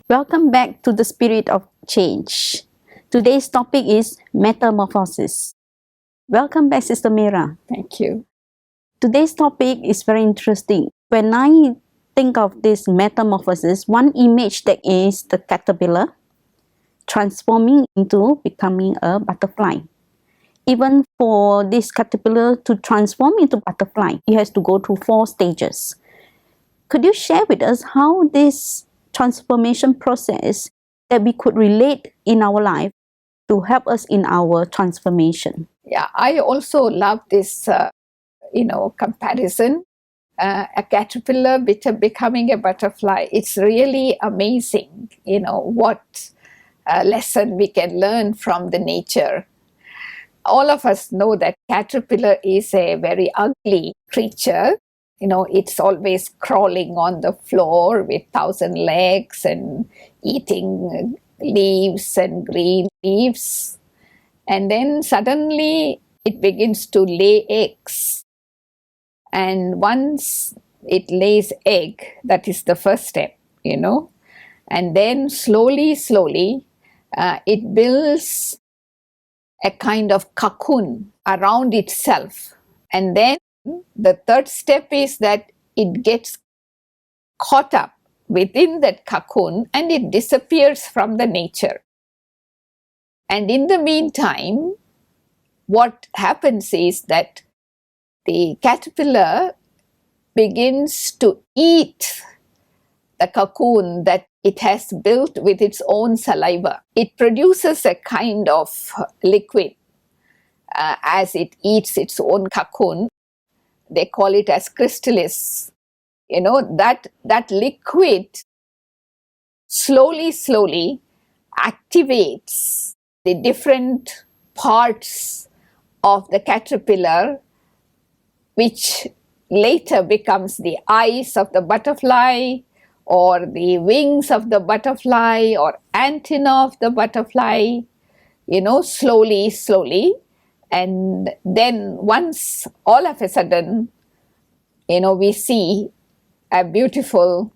Welcome back to the Spirit of Change. Today's topic is Metamorphosis. Welcome back, Sister Meera. Thank you. Today's topic is very interesting. When I think of this metamorphosis, one image that is the caterpillar transforming into becoming a butterfly. Even for this caterpillar to transform into butterfly, it has to go through 4 stages. Could you share with us how this transformation process that we could relate in our life to help us in our transformation? Yeah, I also love this, comparison. A caterpillar becoming a butterfly. It's really amazing, what lesson we can learn from the nature. All of us know that caterpillar is a very ugly creature. It's always crawling on the floor with 1,000 legs and eating leaves and green leaves. And then suddenly it begins to lay eggs. And once it lays egg, that is the first step, And then slowly, it builds a kind of cocoon around itself. And then the third step is that it gets caught up within that cocoon and it disappears from the nature. And in the meantime, what happens is that the caterpillar begins to eat the cocoon that it has built with its own saliva. It produces a kind of liquid as it eats its own cocoon. They call it as chrysalis. That liquid slowly activates the different parts of the caterpillar, which later becomes the eyes of the butterfly, or the wings of the butterfly, or antenna of the butterfly, slowly. And then once all of a sudden, we see a beautiful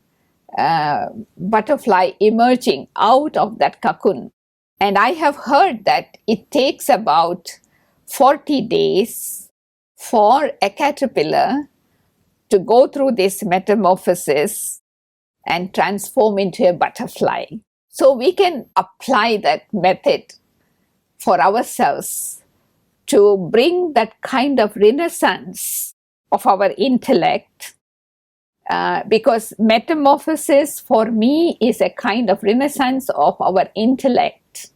butterfly emerging out of that cocoon. And I have heard that it takes about 40 days for a caterpillar to go through this metamorphosis and transform into a butterfly. So we can apply that method for ourselves to bring that kind of renaissance of our intellect, because metamorphosis for me is a kind of renaissance of our intellect,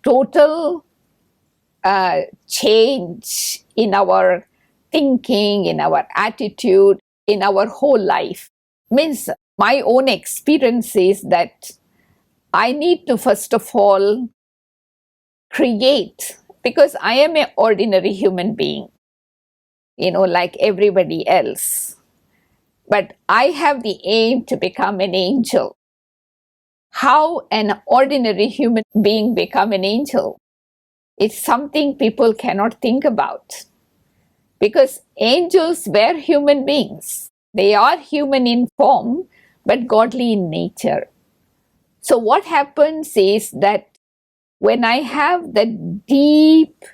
total change in our thinking, in our attitude, in our whole life. Means my own experience is that I need to first of all create, because I am an ordinary human being, like everybody else. But I have the aim to become an angel. How an ordinary human being become an angel? It's something people cannot think about. Because angels were human beings. They are human in form, but godly in nature. So what happens is that when I have the deep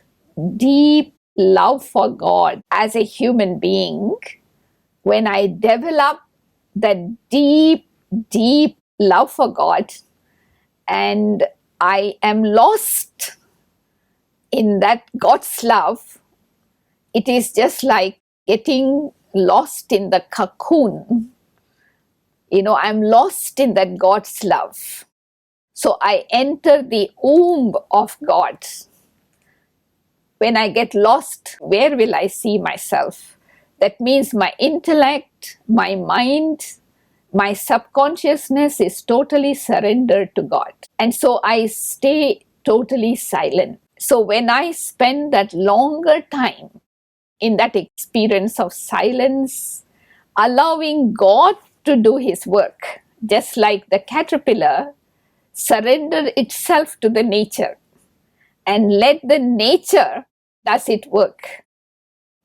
love for God as a human being, when I develop that deep love for God, and I am lost in that God's love, it is just like getting lost in the cocoon. I'm lost in that God's love. So I enter the womb of God. When I get lost, where will I see myself? That means my intellect, my mind, my subconsciousness is totally surrendered to God. And so I stay totally silent. So when I spend that longer time in that experience of silence, allowing God to do His work, just like the caterpillar surrendered itself to the nature and let the nature does its work.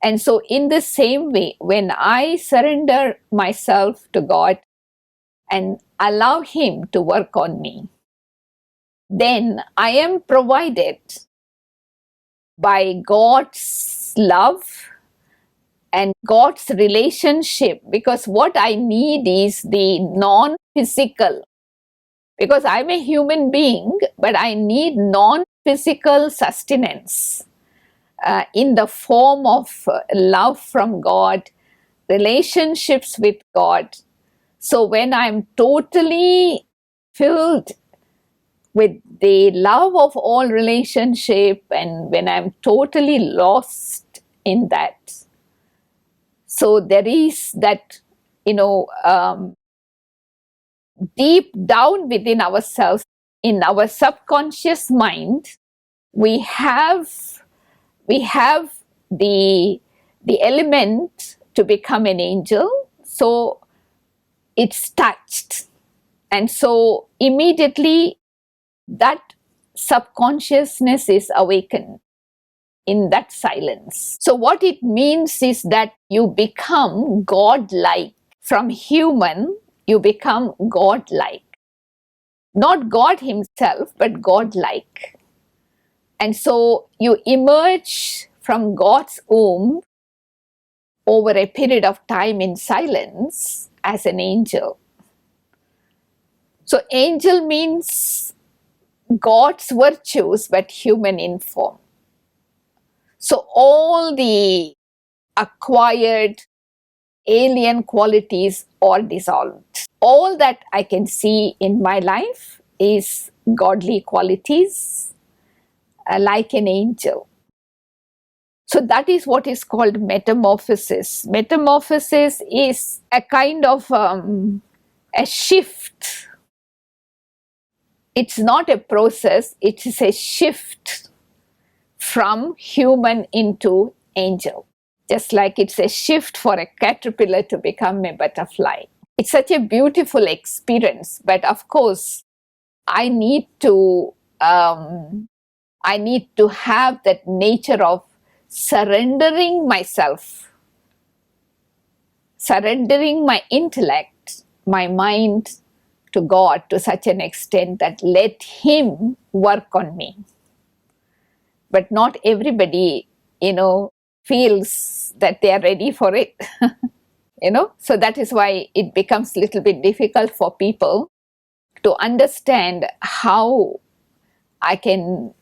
And so in the same way, when I surrender myself to God and allow Him to work on me, then I am provided by God's love and God's relationship, because what I need is the non-physical, because I'm a human being, but I need non-physical sustenance in the form of love from God, relationships with God. So when I'm totally filled with the love of all relationship, and when I'm totally lost in that, so there is that, deep down within ourselves, in our subconscious mind, we have the element to become an angel. So it's touched, and so immediately that subconsciousness is awakened in that silence. So what it means is that you become God-like. From human, you become God-like. Not God Himself, but God-like. And so you emerge from God's womb over a period of time in silence as an angel. So angel means God's virtues, but human in form. So all the acquired alien qualities are dissolved. All that I can see in my life is godly qualities, like an angel. So that is what is called metamorphosis. Metamorphosis is a kind of a shift. It's not a process, it is a shift from human into angel. Just like it's a shift for a caterpillar to become a butterfly. It's such a beautiful experience, but of course, I need to have that nature of surrendering myself, surrendering my intellect, my mind to God to such an extent that let Him work on me. But not everybody, feels that they are ready for it. So that is why it becomes a little bit difficult for people to understand how I can,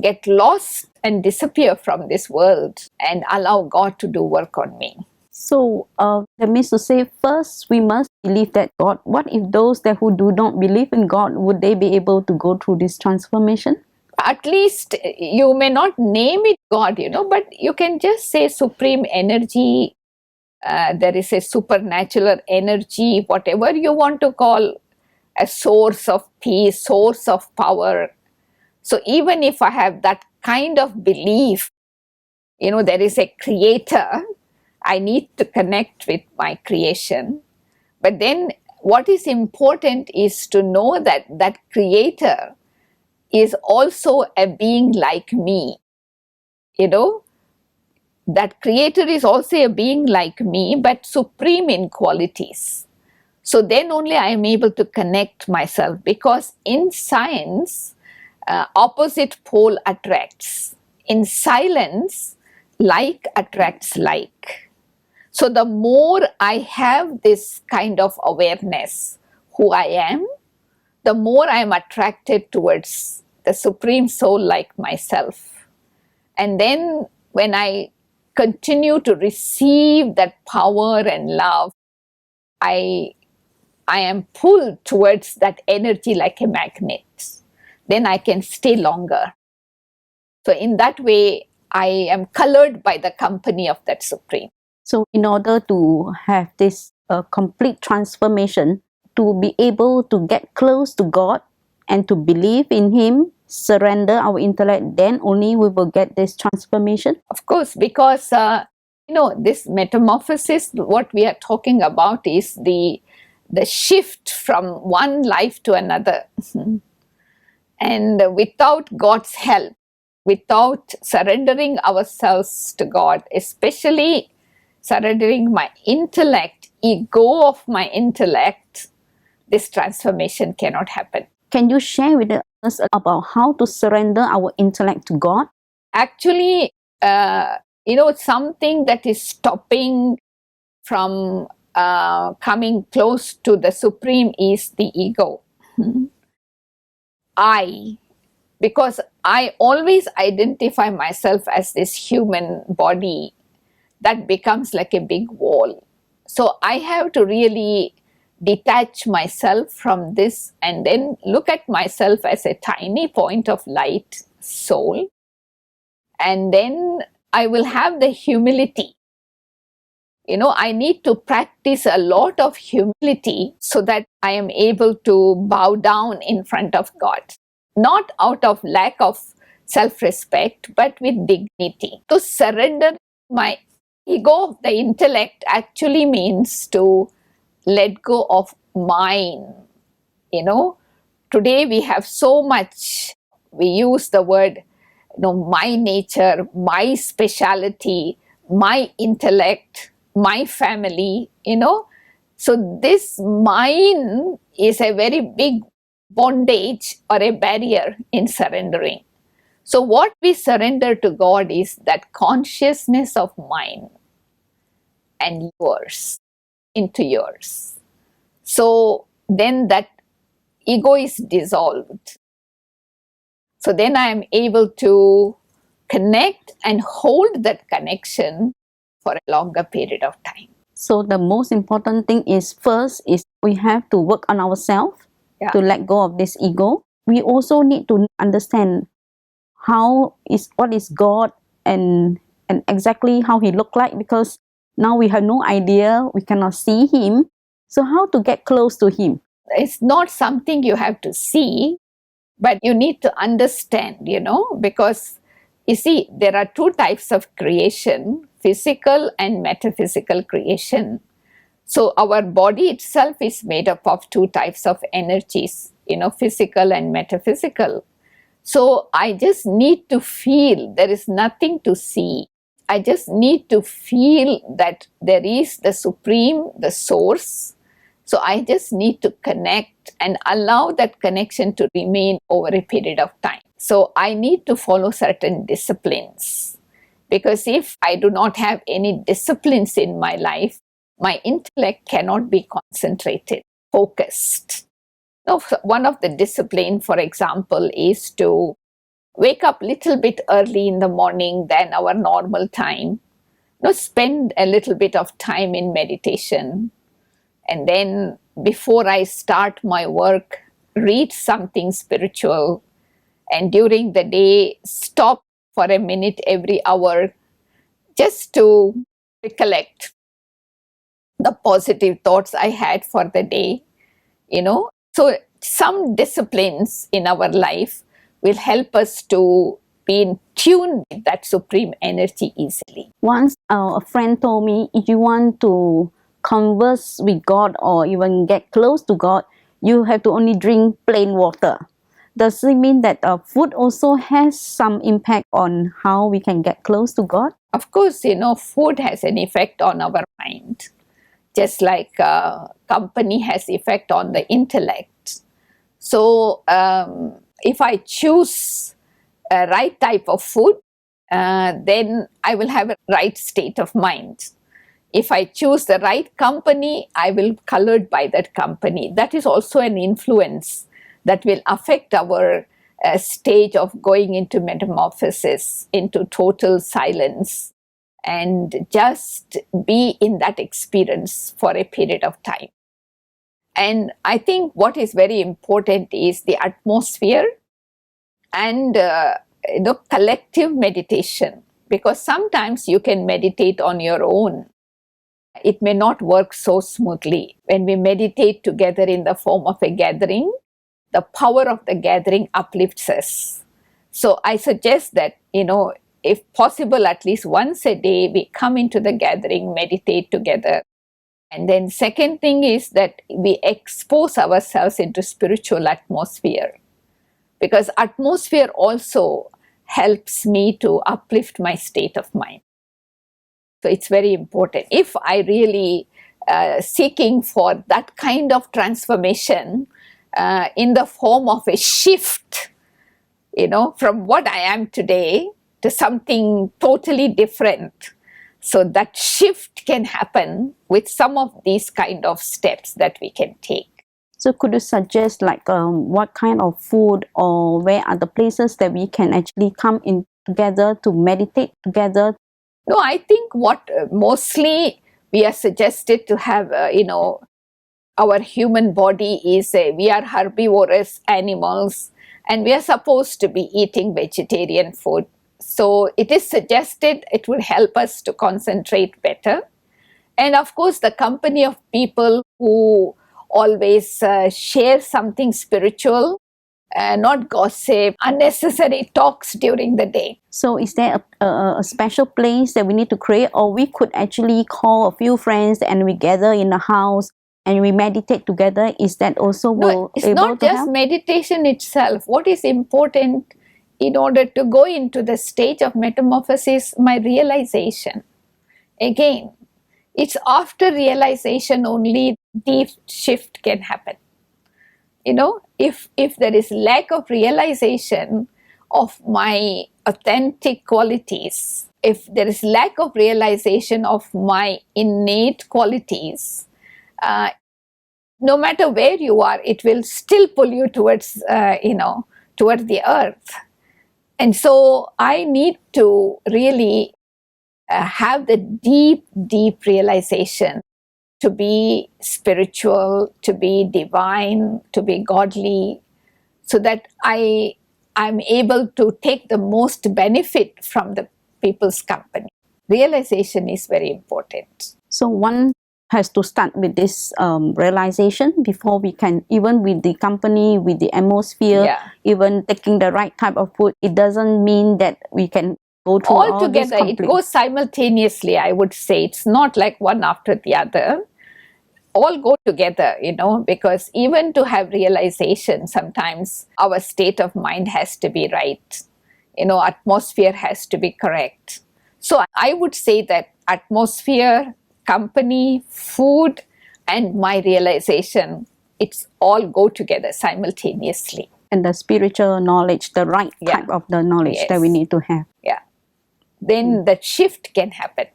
get lost and disappear from this world and allow God to do work on me. So that means to say, first we must believe that God. What if those who do not believe in God, would they be able to go through this transformation? At least you may not name it God, but you can just say supreme energy. There is a supernatural energy, whatever you want to call, a source of peace, source of power. So even if I have that kind of belief, there is a creator, I need to connect with my creation. But then what is important is to know that that creator is also a being like me. That creator is also a being like me, but supreme in qualities. So then only I am able to connect myself, because in science, opposite pole attracts. In silence, like attracts like. So the more I have this kind of awareness, who I am, the more I am attracted towards the Supreme Soul like myself. And then when I continue to receive that power and love, I am pulled towards that energy like a magnet. Then I can stay longer. So in that way, I am colored by the company of that Supreme. So in order to have this complete transformation, to be able to get close to God and to believe in Him, surrender our intellect, then only we will get this transformation? Of course, because this metamorphosis, what we are talking about is the shift from one life to another. And without God's help, without surrendering ourselves to God, especially surrendering my intellect, ego of my intellect, this transformation cannot happen. Can you share with us about how to surrender our intellect to God? Actually, something that is stopping from coming close to the Supreme is the ego. Because I always identify myself as this human body that becomes like a big wall. So I have to really detach myself from this and then look at myself as a tiny point of light soul. And then I will have the humility. I need to practice a lot of humility so that I am able to bow down in front of God. Not out of lack of self-respect, but with dignity. To surrender my ego, the intellect, actually means to let go of mine. Today we have so much, we use the word, my nature, my speciality, my intellect, my family, So this mine is a very big bondage or a barrier in surrendering. So what we surrender to God is that consciousness of mine and yours into yours. So then that ego is dissolved. So then I am able to connect and hold that connection for a longer period of time. So the most important thing is first is we have to work on ourselves to let go of this ego. We also need to understand what is God and exactly how he look like, because now we have no idea, we cannot see him. So how to get close to him? It's not something you have to see, but you need to understand, because you see, there are two types of creation, physical and metaphysical creation. So our body itself is made up of two types of energies, physical and metaphysical. So I just need to feel, there is nothing to see. I just need to feel that there is the Supreme, the Source. So I just need to connect and allow that connection to remain over a period of time. So I need to follow certain disciplines, because if I do not have any disciplines in my life, my intellect cannot be concentrated, focused. Now, one of the discipline, for example, is to wake up a little bit early in the morning than our normal time. Spend a little bit of time in meditation. And then before I start my work, read something spiritual. And during the day, stop for a minute every hour just to recollect the positive thoughts I had for the day. So some disciplines in our life will help us to be in tune with that supreme energy easily. Once a friend told me, if you want to converse with God or even get close to God, you have to only drink plain water. Does it mean that food also has some impact on how we can get close to God? Of course, food has an effect on our mind, just like company has effect on the intellect. So if I choose a right type of food, then I will have a right state of mind. If I choose the right company, I will be colored by that company. That is also an influence that will affect our stage of going into metamorphosis, into total silence, and just be in that experience for a period of time. And I think what is very important is the atmosphere and collective meditation, because sometimes you can meditate on your own. It may not work so smoothly. When we meditate together in the form of a gathering, the power of the gathering uplifts us. So I suggest that, if possible, at least once a day, we come into the gathering, meditate together. And then second thing is that we expose ourselves into spiritual atmosphere, because atmosphere also helps me to uplift my state of mind. So it's very important. If I really seeking for that kind of transformation in the form of a shift, from what I am today to something totally different. So that shift can happen with some of these kind of steps that we can take. So could you suggest what kind of food or where are the places that we can actually come in together to meditate together? No, I think what mostly we are suggested to have, our human body is, we are herbivorous animals and we are supposed to be eating vegetarian food. So it is suggested it will help us to concentrate better. And of course, the company of people who always share something spiritual, not gossip, unnecessary talks during the day. So is there a special place that we need to create, or we could actually call a few friends and we gather in a house and we meditate together? Is that also No, it's not just meditation itself. What is important in order to go into the stage of metamorphosis, my realization. Again, it's after realization only deep shift can happen. If there is lack of realization of my authentic qualities, if there is lack of realization of my innate qualities, no matter where you are, it will still pull you towards, towards the earth. And so I need to really have the deep realization to be spiritual, to be divine, to be godly, so that I'm able to take the most benefit from the people's company. Realization is very important. So one has to start with this realization before we can, even with the company, with the atmosphere, even taking the right type of food. It doesn't mean that we can go through all together. It goes simultaneously, I would say. It's not like one after the other. All go together, because even to have realization, sometimes our state of mind has to be right. Atmosphere has to be correct. So I would say that atmosphere, company, food, and my realization, it's all go together simultaneously. And the spiritual knowledge, the right type of the knowledge that we need to have. Yeah. Then that shift can happen.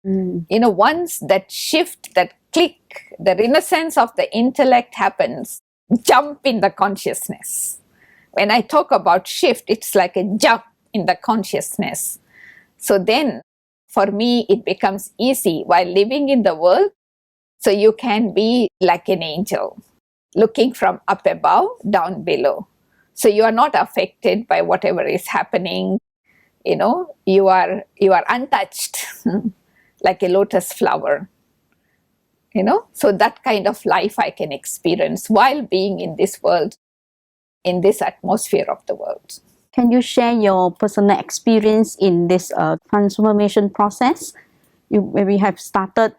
Once that shift, that click, the renaissance of the intellect happens, jump in the consciousness. When I talk about shift, it's like a jump in the consciousness. So then, for me, it becomes easy while living in the world. So you can be like an angel, looking from up above, down below. So you are not affected by whatever is happening. You are untouched, like a lotus flower. So that kind of life I can experience while being in this world, in this atmosphere of the world. Can you share your personal experience in this transformation process? Maybe have started,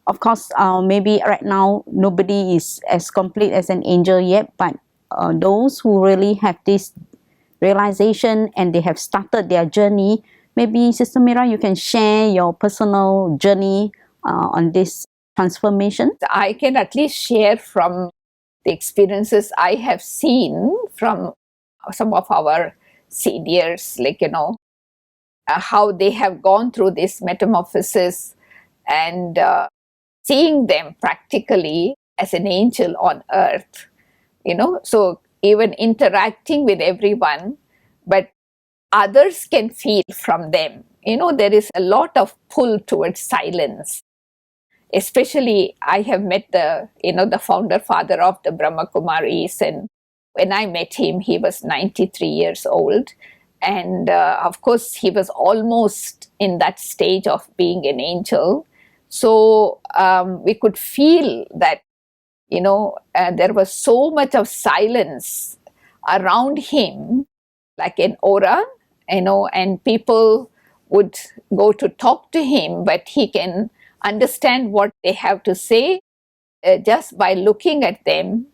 of course, maybe right now nobody is as complete as an angel yet, but those who really have this realization and they have started their journey, maybe Sister Meera, you can share your personal journey on this transformation. I can at least share from the experiences I have seen from some of our seniors, how they have gone through this metamorphosis and seeing them practically as an angel on earth, so even interacting with everyone, but others can feel from them. There is a lot of pull towards silence. Especially, I have met the founder father of the Brahmakumaris, and when I met him, he was 93 years old. And of course, he was almost in that stage of being an angel. So we could feel that, there was so much of silence around him, like an aura, and people would go to talk to him, but he can understand what they have to say just by looking at them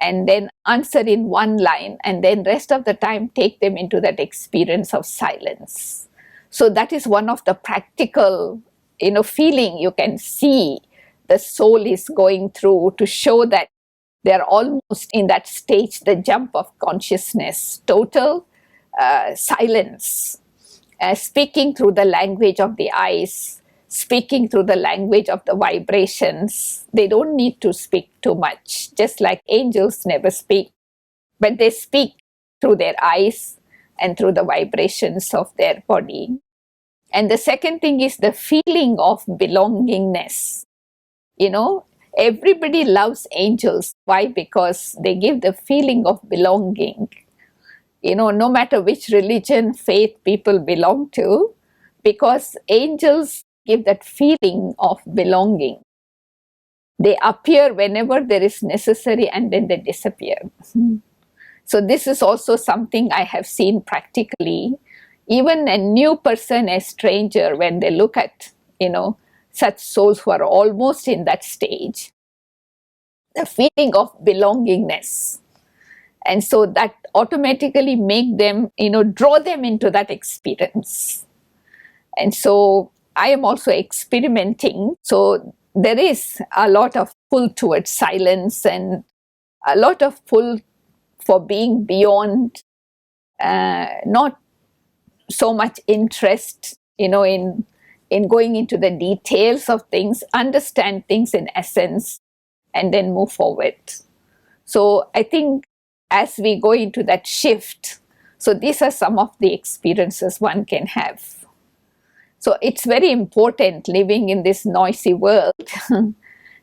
and then answer in one line, and then rest of the time take them into that experience of silence. So that is one of the practical, feeling you can see the soul is going through, to show that they're almost in that stage, the jump of consciousness, total silence, speaking through the language of the eyes, speaking through the language of the vibrations. They don't need to speak too much, just like angels never speak, but they speak through their eyes and through the vibrations of their body. And the second thing is the feeling of belongingness. You know, everybody loves angels. Why? Because they give the feeling of belonging. You know, no matter which religion, faith people belong to, because angels give that feeling of belonging. They appear whenever there is necessary and then they disappear. So this is also something I have seen practically. Even a new person, a stranger, when they look at, you know, such souls who are almost in that stage, the feeling of belongingness. And so that automatically make them, you know, draw them into that experience. And so I am also experimenting. So there is a lot of pull towards silence and a lot of pull for being beyond, not so much interest, you know, in going into the details of things, understand things in essence, and then move forward. So I think as we go into that shift, so these are some of the experiences one can have. So it's very important living in this noisy world.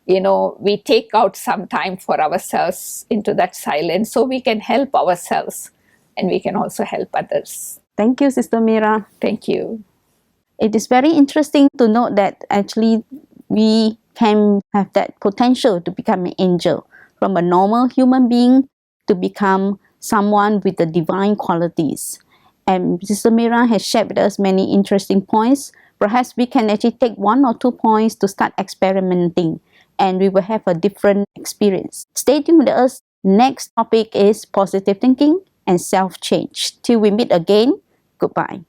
You know, we take out some time for ourselves into that silence so we can help ourselves and we can also help others. Thank you, Sister Meera. Thank you. It is very interesting to note that actually we can have that potential to become an angel, from a normal human being to become someone with the divine qualities. And Sister Meera has shared with us many interesting points. Perhaps we can actually take 1 or 2 points to start experimenting, and we will have a different experience. Stay tuned with us. Next topic is positive thinking and self-change. Till we meet again, goodbye.